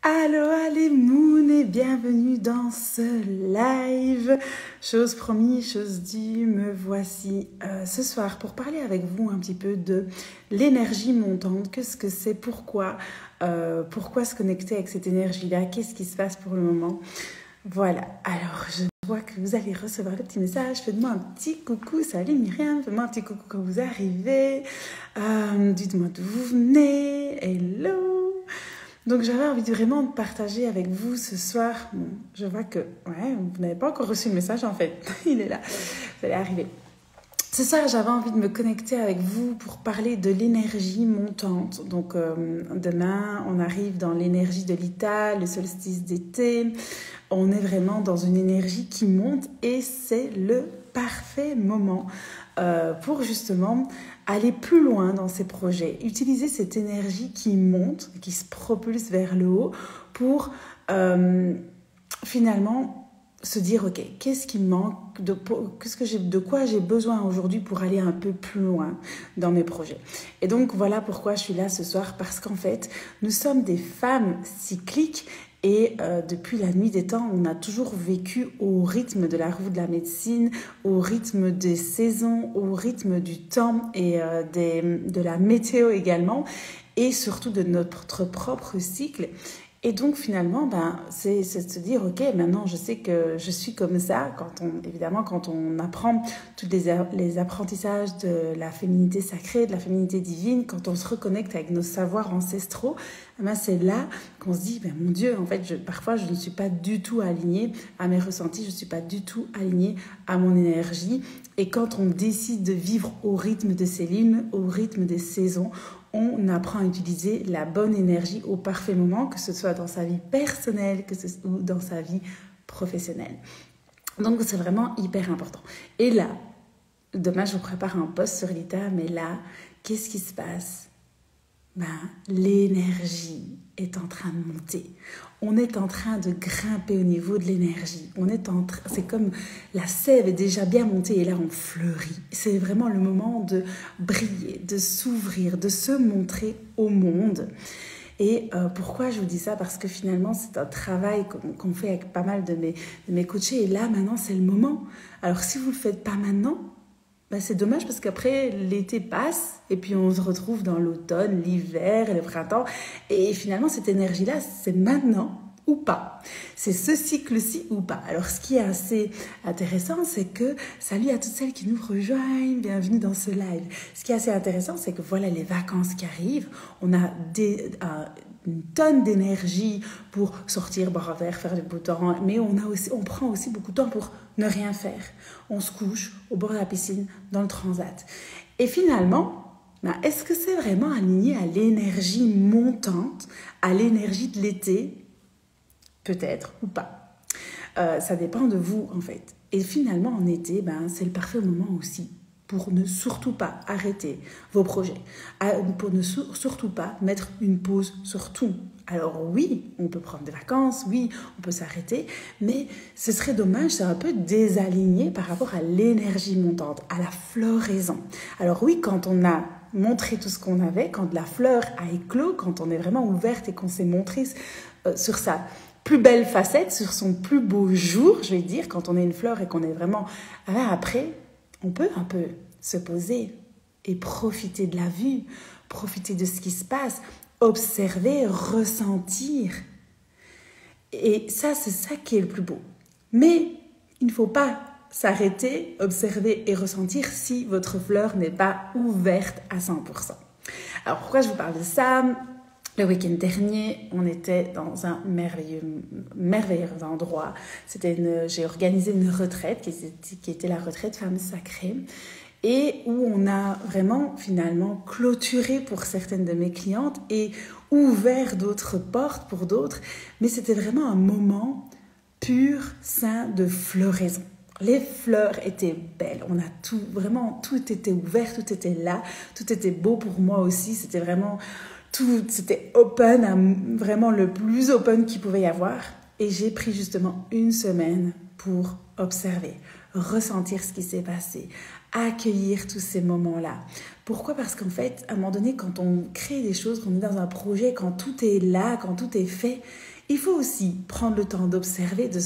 Allô, allez Moon et bienvenue dans ce live. Chose promise, chose due, me voici ce soir pour parler avec vous un petit peu de l'énergie montante. Qu'est-ce que c'est, pourquoi se connecter avec cette énergie-là, qu'est-ce qui se passe pour le moment. Voilà, alors je vois que vous allez recevoir le petit message. Faites-moi un petit coucou, salut Myriam, faites-moi un petit coucou quand vous arrivez. Dites-moi d'où vous venez, hello. Donc j'avais envie vraiment de partager avec vous ce soir. Bon, je vois que vous n'avez pas encore reçu le message en fait. Il est là, vous allez arriver. Ce soir, j'avais envie de me connecter avec vous pour parler de l'énergie montante. Donc demain, on arrive dans l'énergie de l'Ita, le solstice d'été. On est vraiment dans une énergie qui monte et c'est le parfait moment pour justement aller plus loin dans ces projets. Utiliser cette énergie qui monte, qui se propulse vers le haut pour finalement se dire, ok, qu'est-ce qui me manque, de quoi j'ai besoin aujourd'hui pour aller un peu plus loin dans mes projets. Et donc, voilà pourquoi je suis là ce soir, parce qu'en fait, nous sommes des femmes cycliques et depuis la nuit des temps, on a toujours vécu au rythme de la roue de la médecine, au rythme des saisons, au rythme du temps et de la météo également, et surtout de notre propre cycle. Et donc finalement, c'est de se dire, ok, maintenant je sais que je suis comme ça. Quand on apprend tous les apprentissages de la féminité sacrée, de la féminité divine, quand on se reconnecte avec nos savoirs ancestraux, c'est là qu'on se dit, mon Dieu, en fait, parfois je ne suis pas du tout alignée à mes ressentis, je ne suis pas du tout alignée à mon énergie. Et quand on décide de vivre au rythme de ces lunes, au rythme des saisons, on apprend à utiliser la bonne énergie au parfait moment, que ce soit dans sa vie personnelle ou dans sa vie professionnelle. Donc, c'est vraiment hyper important. Et là, demain, je vous prépare un post sur l'ITA, mais là, qu'est-ce qui se passe ? L'énergie est en train de monter. On est en train de grimper au niveau de l'énergie. C'est comme la sève est déjà bien montée et là on fleurit. C'est vraiment le moment de briller, de s'ouvrir, de se montrer au monde. Et pourquoi je vous dis ça ? Parce que finalement, c'est un travail qu'on fait avec pas mal de mes coachés. Et là, maintenant, c'est le moment. Alors, si vous ne le faites pas maintenant, c'est dommage parce qu'après, l'été passe et puis on se retrouve dans l'automne, l'hiver et le printemps. Et finalement, cette énergie-là, c'est maintenant ou pas. C'est ce cycle-ci ou pas. Alors, ce qui est assez intéressant, c'est que, salut à toutes celles qui nous rejoignent, bienvenue dans ce live. Ce qui est assez intéressant, c'est que voilà les vacances qui arrivent. On a une tonne d'énergie pour sortir, boire un verre, faire du beau temps, mais on prend aussi beaucoup de temps pour ne rien faire. On se couche au bord de la piscine, dans le transat. Et finalement, est-ce que c'est vraiment aligné à l'énergie montante, à l'énergie de l'été ? Peut-être ou pas. Ça dépend de vous, en fait. Et finalement, en été, c'est le parfait moment aussi pour ne surtout pas arrêter vos projets, pour ne surtout pas mettre une pause sur tout. Alors oui, on peut prendre des vacances, oui, on peut s'arrêter, mais ce serait dommage, c'est un peu désaligné par rapport à l'énergie montante, à la floraison. Alors oui, quand on a montré tout ce qu'on avait, quand la fleur a éclos, quand on est vraiment ouverte et qu'on s'est montré sur sa plus belle facette, sur son plus beau jour, je vais dire, quand on est une fleur et qu'on est vraiment... après, on peut un peu se poser et profiter de la vue, profiter de ce qui se passe, observer, ressentir. Et ça, c'est ça qui est le plus beau. Mais il ne faut pas s'arrêter, observer et ressentir si votre fleur n'est pas ouverte à 100%. Alors, pourquoi je vous parle de ça ? Le week-end dernier, on était dans un merveilleux endroit. J'ai organisé une retraite qui était la retraite Femmes Sacrées et où on a vraiment finalement clôturé pour certaines de mes clientes et ouvert d'autres portes pour d'autres. Mais c'était vraiment un moment pur, sain de floraison. Les fleurs étaient belles, tout était ouvert, tout était là, tout était beau pour moi aussi, c'était vraiment... C'était open, vraiment le plus open qu'il pouvait y avoir. Et j'ai pris justement une semaine pour observer, ressentir ce qui s'est passé, accueillir tous ces moments-là. Pourquoi ? Parce qu'en fait, à un moment donné, quand on crée des choses, quand on est dans un projet, quand tout est là, quand tout est fait, il faut aussi prendre le temps d'observer, de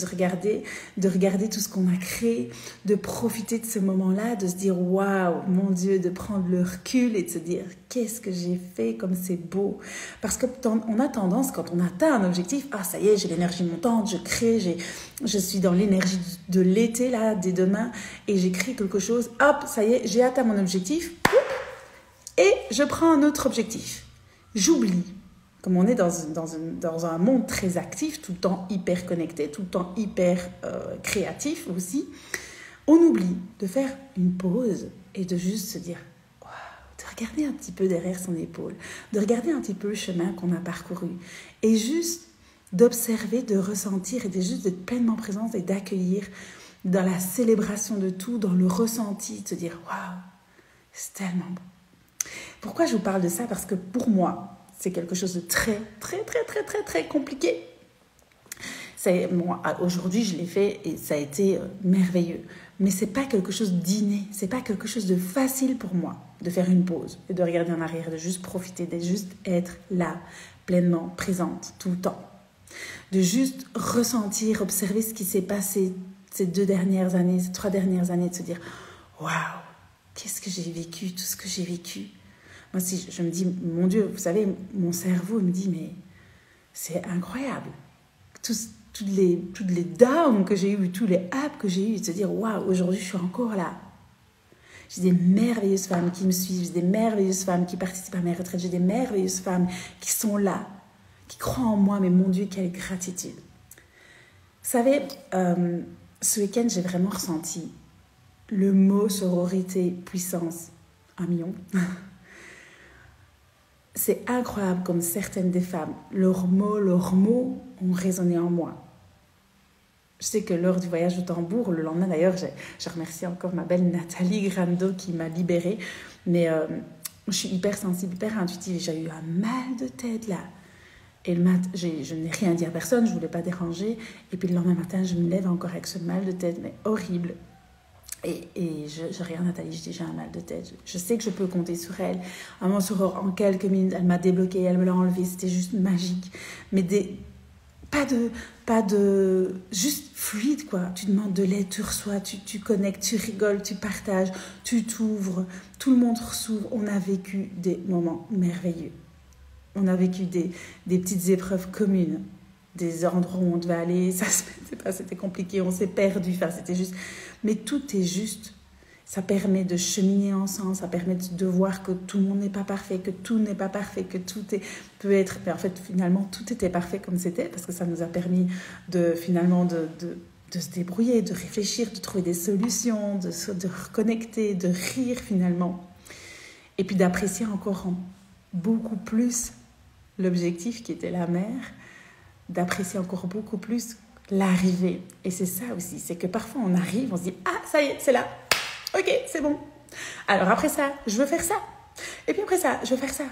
regarder tout ce qu'on a créé, de profiter de ce moment-là, de se dire « Waouh, mon Dieu !» de prendre le recul et de se dire « Qu'est-ce que j'ai fait comme c'est beau ?» Parce qu'on a tendance, quand on atteint un objectif, « Ah, ça y est, j'ai l'énergie montante, je crée, je suis dans l'énergie de l'été, là, dès demain, et j'ai créé quelque chose. Hop, ça y est, j'ai atteint mon objectif. Et je prends un autre objectif. J'oublie. » Comme on est dans un monde très actif, tout le temps hyper connecté, tout le temps hyper créatif aussi, on oublie de faire une pause et de juste se dire « Waouh !» de regarder un petit peu derrière son épaule, de regarder un petit peu le chemin qu'on a parcouru et juste d'observer, de ressentir et juste d'être pleinement présente et d'accueillir dans la célébration de tout, dans le ressenti, de se dire « Waouh, c'est tellement beau !» Pourquoi je vous parle de ça ? Parce que pour moi, c'est quelque chose de très, très, très, très, très, très compliqué. Moi, aujourd'hui, je l'ai fait et ça a été merveilleux. Mais ce n'est pas quelque chose d'inné. Ce n'est pas quelque chose de facile pour moi de faire une pause et de regarder en arrière, de juste profiter, de juste être là, pleinement présente, tout le temps. De juste ressentir, observer ce qui s'est passé ces 2 dernières années, ces 3 dernières années, de se dire « Waouh, qu'est-ce que j'ai vécu, tout ce que j'ai vécu ?» Moi, si je me dis, mon Dieu, vous savez, mon cerveau me dit, mais c'est incroyable. Toutes les downs que j'ai eues, tous les ups que j'ai eus, de se dire, waouh, aujourd'hui, je suis encore là. J'ai des merveilleuses femmes qui me suivent, j'ai des merveilleuses femmes qui participent à mes retraites, j'ai des merveilleuses femmes qui sont là, qui croient en moi, mais mon Dieu, quelle gratitude. Vous savez, ce week-end, j'ai vraiment ressenti le mot sororité, puissance, 1 million. C'est incroyable comme certaines des femmes, leurs mots ont résonné en moi. Je sais que lors du voyage au tambour, le lendemain d'ailleurs, je remercie encore ma belle Nathalie Grando qui m'a libérée. Mais je suis hyper sensible, hyper intuitive. J'ai eu un mal de tête là. Et je n'ai rien dit à personne, je ne voulais pas déranger. Et puis le lendemain matin, je me lève encore avec ce mal de tête, mais horrible. Et je regarde Nathalie, je dis j'ai un mal de tête. Je sais que je peux compter sur elle. En quelques minutes, elle m'a débloqué, elle me l'a enlevé, c'était juste magique. Mais pas de juste fluide quoi. Tu demandes de l'aide, tu reçois, tu connectes, tu rigoles, tu partages, tu t'ouvres. Tout le monde s'ouvre. On a vécu des moments merveilleux. On a vécu des petites épreuves communes. Des endroits où on devait aller, c'était compliqué, on s'est perdu, c'était juste. Mais tout est juste. Ça permet de cheminer ensemble, ça permet de voir que tout le monde n'est pas parfait, que tout n'est pas parfait, que peut être. Mais en fait, finalement, tout était parfait comme c'était, parce que ça nous a permis de se débrouiller, de réfléchir, de trouver des solutions, de reconnecter, de rire finalement. Et puis d'apprécier encore beaucoup plus l'objectif qui était la mer. D'apprécier encore beaucoup plus l'arrivée. Et c'est ça aussi, c'est que parfois on arrive, on se dit « Ah, ça y est, c'est là. Ok, c'est bon. Alors après ça, je veux faire ça. Et puis après ça, je veux faire ça. »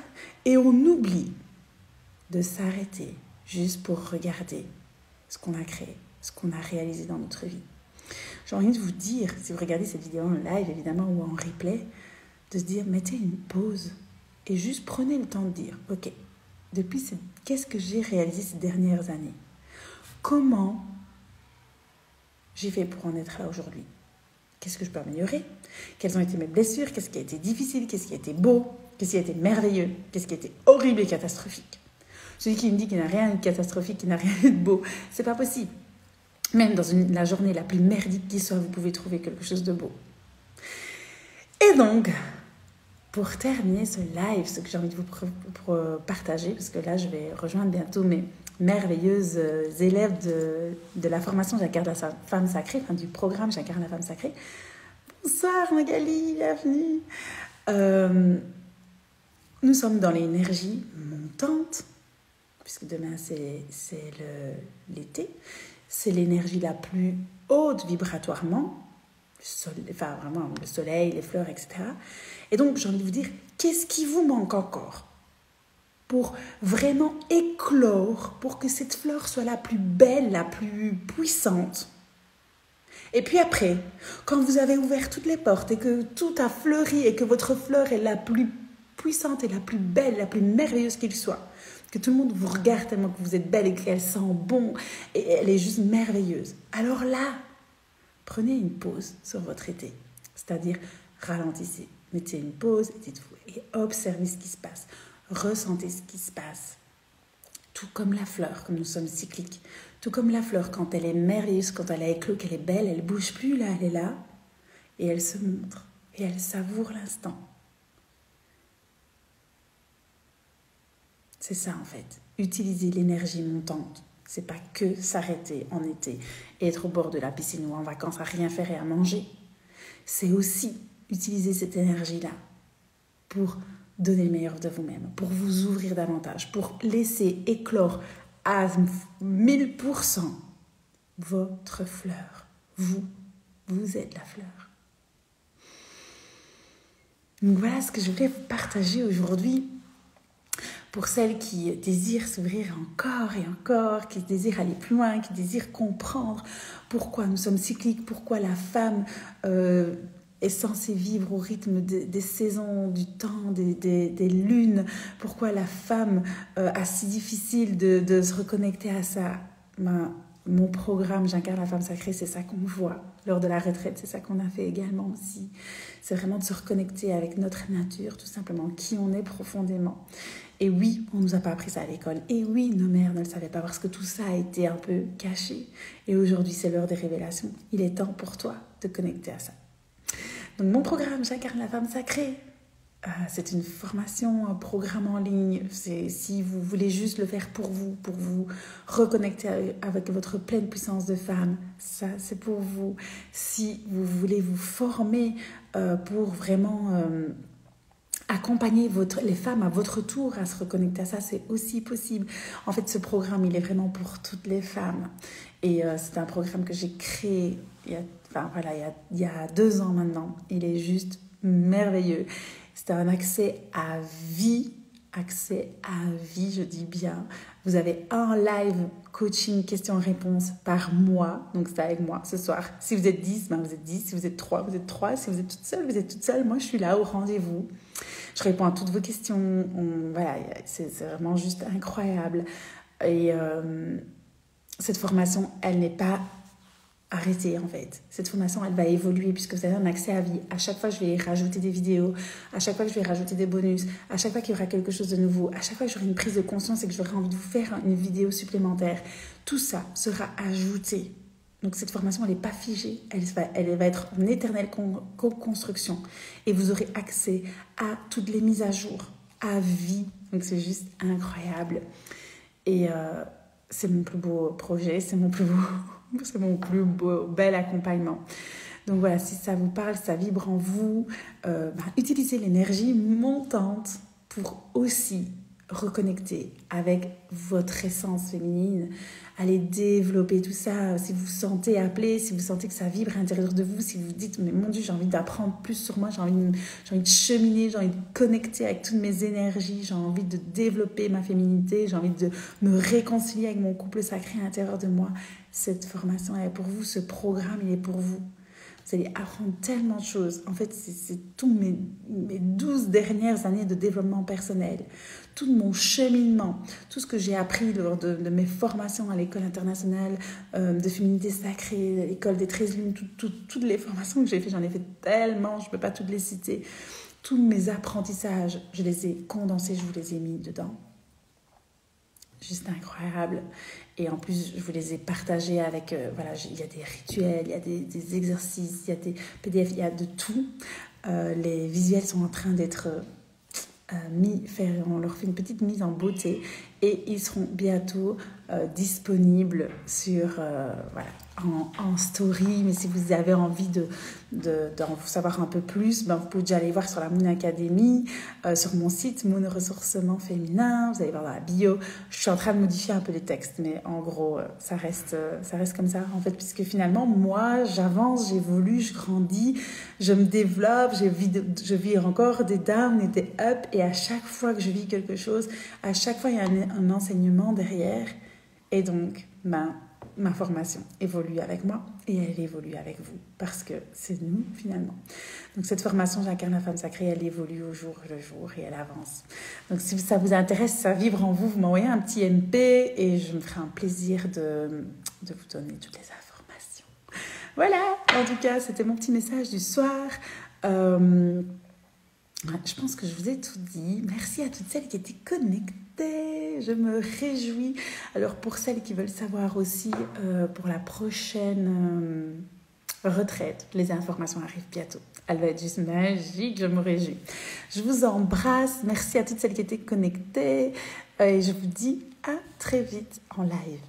Et on oublie de s'arrêter juste pour regarder ce qu'on a créé, ce qu'on a réalisé dans notre vie. J'ai envie de vous dire, si vous regardez cette vidéo en live évidemment ou en replay, de se dire « Mettez une pause et juste prenez le temps de dire « Ok, qu'est-ce que j'ai réalisé ces dernières années ? Comment j'ai fait pour en être là aujourd'hui ? Qu'est-ce que je peux améliorer ? Quelles ont été mes blessures ? Qu'est-ce qui a été difficile ? Qu'est-ce qui a été beau ? Qu'est-ce qui a été merveilleux ? Qu'est-ce qui a été horrible et catastrophique ? Celui qui me dit qu'il n'a rien de catastrophique, qu'il n'a rien de beau, c'est pas possible. Même dans la journée la plus merdique qui soit, vous pouvez trouver quelque chose de beau. Et donc, pour terminer ce live, ce que j'ai envie de vous partager, parce que là, je vais rejoindre bientôt mes merveilleuses élèves de la formation J'incarne la femme sacrée, enfin du programme J'incarne la femme sacrée. Bonsoir Magali, bienvenue. Nous sommes dans l'énergie montante, puisque demain c'est l'été. C'est l'énergie la plus haute vibratoirement, vraiment le soleil, les fleurs, etc. Et donc, j'ai envie de vous dire, qu'est-ce qui vous manque encore pour vraiment éclore, pour que cette fleur soit la plus belle, la plus puissante ? Et puis après, quand vous avez ouvert toutes les portes et que tout a fleuri et que votre fleur est la plus puissante et la plus belle, la plus merveilleuse qu'il soit, que tout le monde vous regarde tellement que vous êtes belle et qu'elle sent bon et elle est juste merveilleuse. Alors là, prenez une pause sur votre été, c'est-à-dire ralentissez, mettez une pause et dites-vous et observez ce qui se passe, ressentez ce qui se passe. Tout comme la fleur, comme nous sommes cycliques, tout comme la fleur, quand elle est merveilleuse, quand elle a éclos, qu'elle est belle, elle ne bouge plus, là, elle est là, et elle se montre, et elle savoure l'instant. C'est ça en fait, utiliser l'énergie montante. C'est pas que s'arrêter en été et être au bord de la piscine ou en vacances à rien faire et à manger. C'est aussi utiliser cette énergie-là pour donner le meilleur de vous-même, pour vous ouvrir davantage, pour laisser éclore à 1000% votre fleur. Vous êtes la fleur. Donc voilà ce que je voulais vous partager aujourd'hui. Pour celles qui désirent s'ouvrir encore et encore, qui désirent aller plus loin, qui désirent comprendre pourquoi nous sommes cycliques, pourquoi la femme est censée vivre au rythme des saisons, du temps, des lunes, pourquoi la femme a si difficile de se reconnecter à ça. Mon programme J'incarne la femme sacrée, c'est ça qu'on voit lors de la retraite, c'est ça qu'on a fait également aussi. C'est vraiment de se reconnecter avec notre nature, tout simplement, qui on est profondément. Et oui, on ne nous a pas appris ça à l'école. Et oui, nos mères ne le savaient pas parce que tout ça a été un peu caché. Et aujourd'hui, c'est l'heure des révélations. Il est temps pour toi de connecter à ça. Donc, mon programme J'incarne la femme sacrée, c'est une formation, un programme en ligne. Si vous voulez juste le faire pour vous reconnecter avec votre pleine puissance de femme, ça, c'est pour vous. Si vous voulez vous former pour vraiment accompagner les femmes à votre tour à se reconnecter à ça, c'est aussi possible. En fait, ce programme, il est vraiment pour toutes les femmes. Et c'est un programme que j'ai créé il y a 2 ans maintenant. Il est juste merveilleux. C'est un accès à vie, je dis bien. Vous avez un live coaching questions-réponses par mois. Donc, c'est avec moi ce soir. Si vous êtes 10, vous êtes 10. Si vous êtes 3, vous êtes 3. Si vous êtes toute seule, vous êtes toute seule. Moi, je suis là au rendez-vous. Je réponds à toutes vos questions. C'est vraiment juste incroyable. Et cette formation, elle n'est pas arrêtez en fait. Cette formation, elle va évoluer puisque vous avez un accès à vie. À chaque fois, je vais rajouter des vidéos. À chaque fois que je vais rajouter des bonus. À chaque fois qu'il y aura quelque chose de nouveau. À chaque fois que j'aurai une prise de conscience et que j'aurai envie de vous faire une vidéo supplémentaire. Tout ça sera ajouté. Donc cette formation, elle n'est pas figée. Elle va être en éternelle co-construction. Et vous aurez accès à toutes les mises à jour, à vie. Donc c'est juste incroyable. Et c'est mon plus beau projet. C'est mon plus bel accompagnement. Donc voilà, si ça vous parle, ça vibre en vous, utilisez l'énergie montante pour aussi reconnecter avec votre essence féminine, allez développer tout ça. Si vous vous sentez appelé, si vous sentez que ça vibre à l'intérieur de vous, si vous vous dites mais mon Dieu, j'ai envie d'apprendre plus sur moi, j'ai envie de cheminer, j'ai envie de connecter avec toutes mes énergies, j'ai envie de développer ma féminité, j'ai envie de me réconcilier avec mon couple sacré à l'intérieur de moi, cette formation elle est pour vous, ce programme il est pour vous. Vous allez apprendre tellement de choses. En fait, c'est tous mes 12 dernières années de développement personnel, tout mon cheminement, tout ce que j'ai appris lors de mes formations à l'école internationale de féminité sacrée, l'école des 13 lunes, toutes les formations que j'ai faites, j'en ai fait tellement, je ne peux pas toutes les citer. Tous mes apprentissages, je les ai condensés, je vous les ai mis dedans. Juste incroyable. Et en plus, je vous les ai partagés avec... il y a des rituels, il y a des exercices, il y a des PDF, il y a de tout. Les visuels sont en train d'être on leur fait une petite mise en beauté et ils seront bientôt disponibles sur... en story, mais si vous avez envie d'en savoir un peu plus, vous pouvez déjà aller voir sur la Moon Academy, sur mon site Moon Ressourcement Féminin, vous allez voir dans la bio. Je suis en train de modifier un peu les textes, mais en gros, ça reste comme ça, en fait, puisque finalement, moi, j'avance, j'évolue, je grandis, je me développe, je vis encore des downs et des ups, et à chaque fois que je vis quelque chose, à chaque fois, il y a un enseignement derrière, et donc, ma formation évolue avec moi et elle évolue avec vous parce que c'est nous finalement. Donc cette formation J'incarne la femme sacrée, elle évolue au jour le jour et elle avance. Donc si ça vous intéresse, ça vibre en vous, vous m'envoyez un petit MP et je me ferai un plaisir de vous donner toutes les informations. Voilà, en tout cas c'était mon petit message du soir. Je pense que je vous ai tout dit. Merci à toutes celles qui étaient connectées. Je me réjouis. Alors pour celles qui veulent savoir aussi pour la prochaine retraite, les informations arrivent bientôt. Elle va être juste magique, je me réjouis. Je vous embrasse. Merci à toutes celles qui étaient connectées et je vous dis à très vite en live.